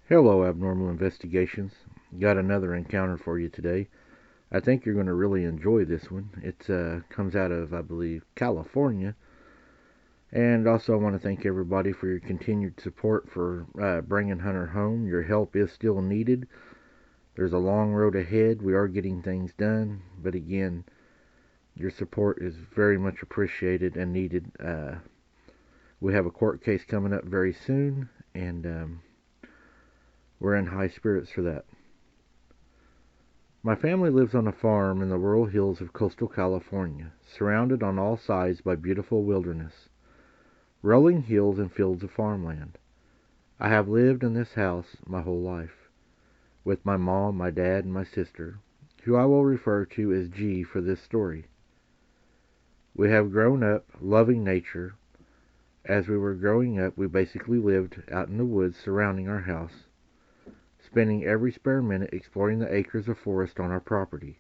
Hello, Abnormal Investigations. Got another encounter for you today. I think you're going to really enjoy this one. It comes out of, I believe, California. And also, I want to thank everybody for your continued support for bringing Hunter home. Your help is still needed. There's a long road ahead. We are getting things done. But again, your support is very much appreciated and needed. We have a court case coming up very soon, and we're in high spirits for that. My family lives on a farm in the rural hills of coastal California, surrounded on all sides by beautiful wilderness, rolling hills and fields of farmland. I have lived in this house my whole life, with my mom, my dad, and my sister, who I will refer to as G for this story. We have grown up loving nature. As we were growing up, we basically lived out in the woods surrounding our house, spending every spare minute exploring the acres of forest on our property.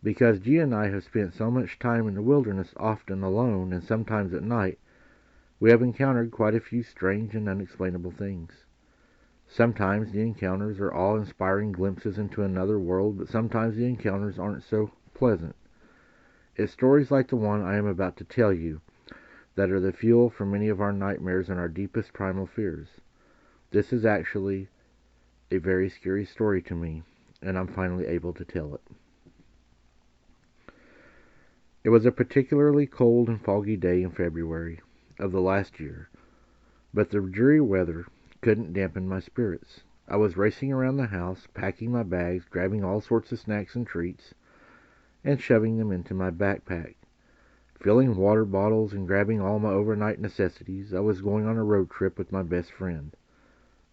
Because G and I have spent so much time in the wilderness, often alone and sometimes at night, we have encountered quite a few strange and unexplainable things. Sometimes the encounters are awe-inspiring glimpses into another world, but sometimes the encounters aren't so pleasant. It's stories like the one I am about to tell you that are the fuel for many of our nightmares and our deepest primal fears. This is actually a very scary story to me, and I'm finally able to tell it. It was a particularly cold and foggy day in February of the last year, but the dreary weather couldn't dampen my spirits. I was racing around the house, packing my bags, grabbing all sorts of snacks and treats, and shoving them into my backpack. Filling water bottles and grabbing all my overnight necessities, I was going on a road trip with my best friend.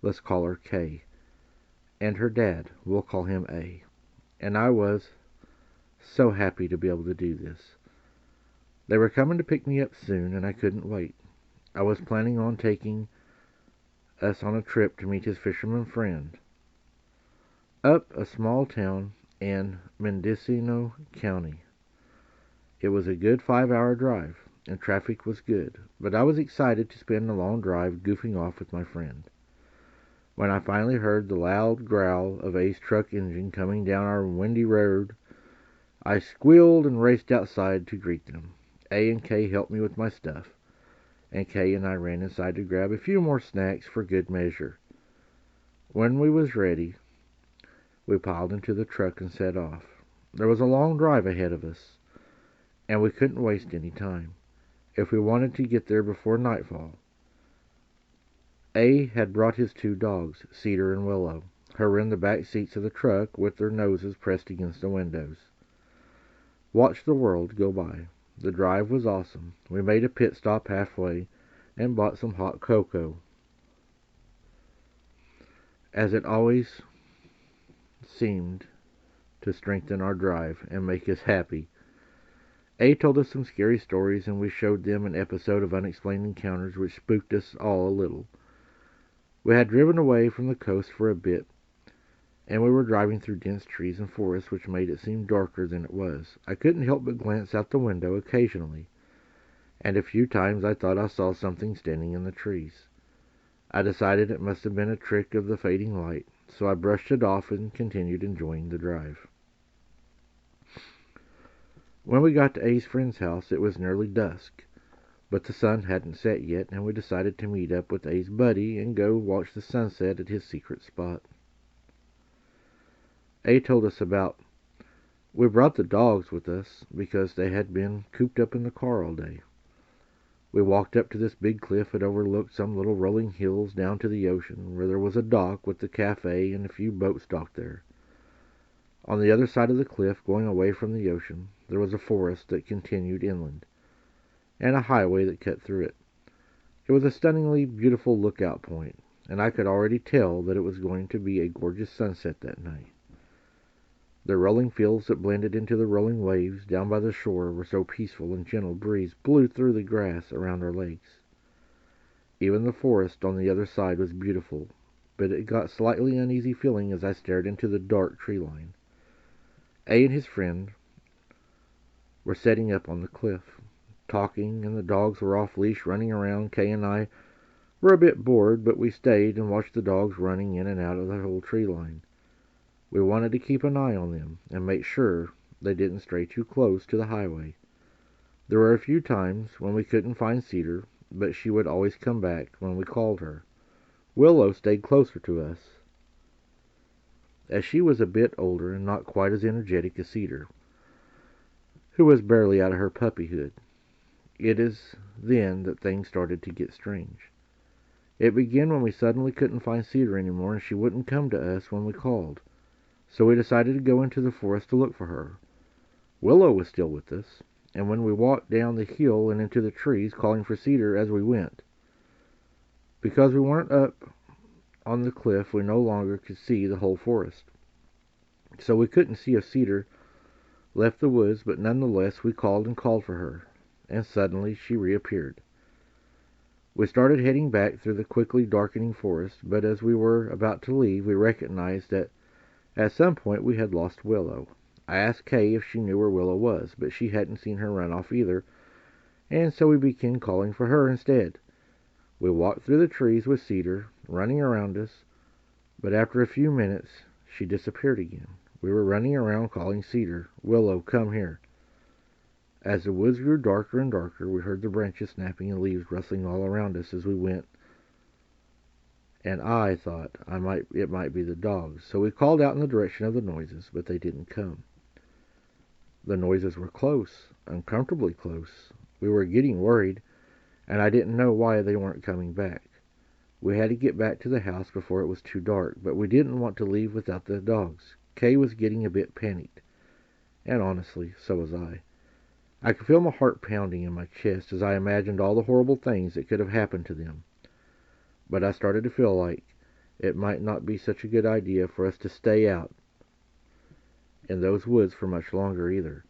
Let's call her Kay. And her dad, we'll call him A. And I was so happy to be able to do this. They were coming to pick me up soon, and I couldn't wait. I was planning on taking us on a trip to meet his fisherman friend, up a small town in Mendocino County. It was a good 5-hour drive, and traffic was good, but I was excited to spend the long drive goofing off with my friend. When I finally heard the loud growl of A's truck engine coming down our windy road, I squealed and raced outside to greet them. A and K helped me with my stuff, and Kay and I ran inside to grab a few more snacks for good measure. When we was ready, we piled into the truck and set off. There was a long drive ahead of us, and we couldn't waste any time if we wanted to get there before nightfall. A had brought his 2 dogs, Cedar and Willow, who were in the back seats of the truck with their noses pressed against the windows. Watched the world go by. The drive was awesome. We made a pit stop halfway and bought some hot cocoa, as it always seemed to strengthen our drive and make us happy. A told us some scary stories, and we showed them an episode of Unexplained Encounters which spooked us all a little. We had driven away from the coast for a bit, and we were driving through dense trees and forests, which made it seem darker than it was. I couldn't help but glance out the window occasionally, and a few times I thought I saw something standing in the trees. I decided it must have been a trick of the fading light, so I brushed it off and continued enjoying the drive. When we got to A's friend's house, it was nearly dusk, but the sun hadn't set yet, and we decided to meet up with A's buddy and go watch the sunset at his secret spot. A told us about. We brought the dogs with us because they had been cooped up in the car all day. We walked up to this big cliff that overlooked some little rolling hills down to the ocean, where there was a dock with the cafe and a few boats docked there. On the other side of the cliff, going away from the ocean, there was a forest that continued inland, and a highway that cut through it. It was a stunningly beautiful lookout point, and I could already tell that it was going to be a gorgeous sunset that night. The rolling fields that blended into the rolling waves down by the shore were so peaceful, and gentle breeze blew through the grass around our legs. Even the forest on the other side was beautiful, but it got slightly uneasy feeling as I stared into the dark tree line. A and his friend were setting up on the cliff, talking, and the dogs were off leash running around. Kay and I We're a bit bored, but we stayed and watched the dogs running in and out of the whole tree line. We wanted to keep an eye on them and make sure they didn't stray too close to the highway. There were a few times when we couldn't find Cedar, but she would always come back when we called her. Willow stayed closer to us, as she was a bit older and not quite as energetic as Cedar, who was barely out of her puppyhood. It is then that things started to get strange. It began when we suddenly couldn't find Cedar anymore and she wouldn't come to us when we called. So we decided to go into the forest to look for her. Willow was still with us, and when we walked down the hill and into the trees, calling for Cedar as we went. Because we weren't up on the cliff, we no longer could see the whole forest. So we couldn't see if Cedar left the woods, but nonetheless we called and called for her, and suddenly she reappeared. We started heading back through the quickly darkening forest, but as we were about to leave, we recognized that at some point we had lost Willow. I asked Kay if she knew where Willow was, but she hadn't seen her run off either, and so we began calling for her instead. We walked through the trees with Cedar running around us, but after a few minutes she disappeared again. We were running around calling Cedar, "Willow, come here." As the woods grew darker and darker, we heard the branches snapping and leaves rustling all around us as we went, and I thought it might be the dogs, so we called out in the direction of the noises, but they didn't come. The noises were close, uncomfortably close. We were getting worried, and I didn't know why they weren't coming back. We had to get back to the house before it was too dark, but we didn't want to leave without the dogs. Kay was getting a bit panicked, and honestly, so was I. I could feel my heart pounding in my chest as I imagined all the horrible things that could have happened to them. But I started to feel like it might not be such a good idea for us to stay out in those woods for much longer either.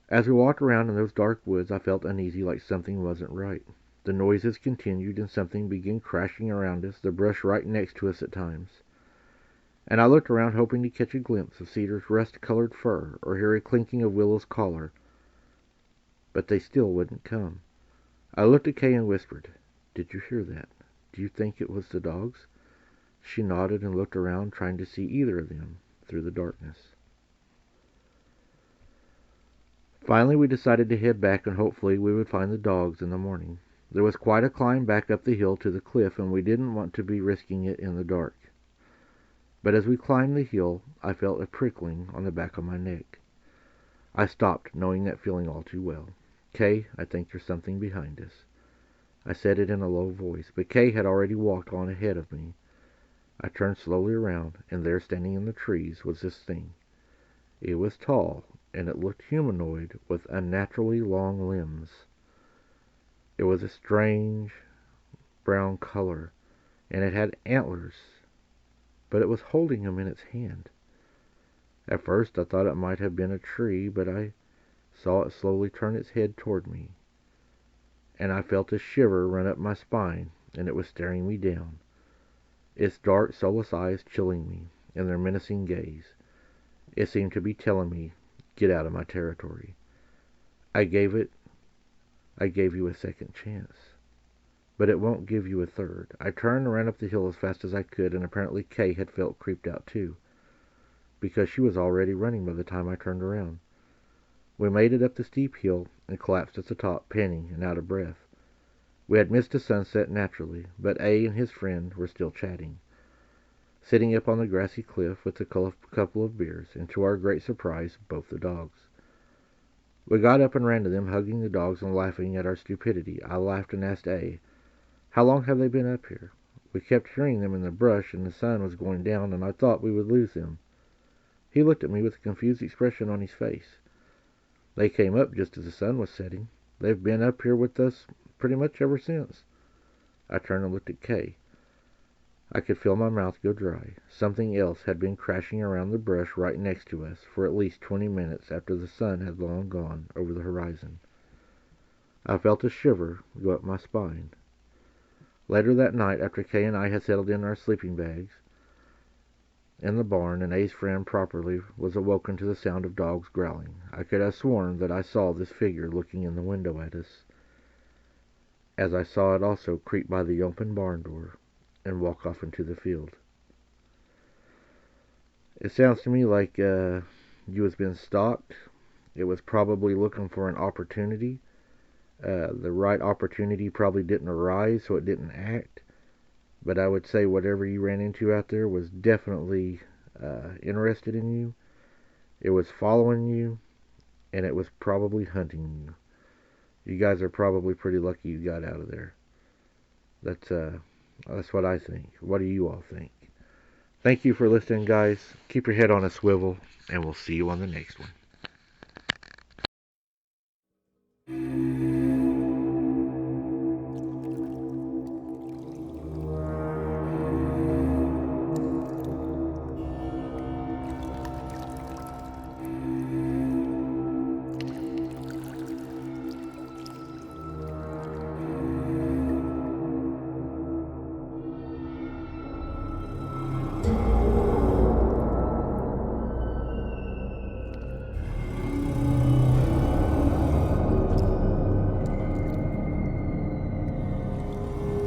As we walked around in those dark woods, I felt uneasy, like something wasn't right. The noises continued and something began crashing around us, the brush right next to us at times. And I looked around hoping to catch a glimpse of Cedar's rust-colored fur or hear a clinking of Willow's collar. But they still wouldn't come. I looked at Kay and whispered, "Did you hear that? Do you think it was the dogs?" She nodded and looked around, trying to see either of them through the darkness. Finally, we decided to head back, and hopefully we would find the dogs in the morning. There was quite a climb back up the hill to the cliff, and we didn't want to be risking it in the dark. But as we climbed the hill, I felt a prickling on the back of my neck. I stopped, knowing that feeling all too well. "Kay, I think there's something behind us." I said it in a low voice, but Kay had already walked on ahead of me. I turned slowly around, and there, standing in the trees, was this thing. It was tall, and it looked humanoid with unnaturally long limbs. It was a strange brown color, and it had antlers, but it was holding them in its hand. At first I thought it might have been a tree, but I saw it slowly turn its head toward me, and I felt a shiver run up my spine, and it was staring me down, its dark, soulless eyes chilling me in their menacing gaze. It seemed to be telling me, "Get out of my territory." I gave you a second chance, but it won't give you a third. I turned and ran up the hill as fast as I could, and apparently Kay had felt creeped out too, because she was already running by the time I turned around. We made it up the steep hill and collapsed at the top, panting and out of breath. We had missed a sunset naturally, but A and his friend were still chatting, sitting up on the grassy cliff with a couple of beers, and to our great surprise, both the dogs. We got up and ran to them, hugging the dogs and laughing at our stupidity. I laughed and asked A, "How long have they been up here? We kept hearing them in the brush, and the sun was going down, and I thought we would lose them." He looked at me with a confused expression on his face. "They came up just as the sun was setting. They've been up here with us pretty much ever since." I turned and looked at Kay. I could feel my mouth go dry. Something else had been crashing around the brush right next to us for at least 20 minutes after the sun had long gone over the horizon. I felt a shiver go up my spine. Later that night, after Kay and I had settled in our sleeping bags in the barn, and A's friend properly was awoken to the sound of dogs growling, I could have sworn that I saw this figure looking in the window at us. as I saw it also creep by the open barn door and walk off into the field. It sounds to me like you was being stalked. It was probably looking for an opportunity. The right opportunity probably didn't arise, so it didn't act. But I would say whatever you ran into out there was definitely interested in you. It was following you, and it was probably hunting you. You guys are probably pretty lucky you got out of there. That's what I think. What do you all think? Thank you for listening, guys. Keep your head on a swivel, and we'll see you on the next one.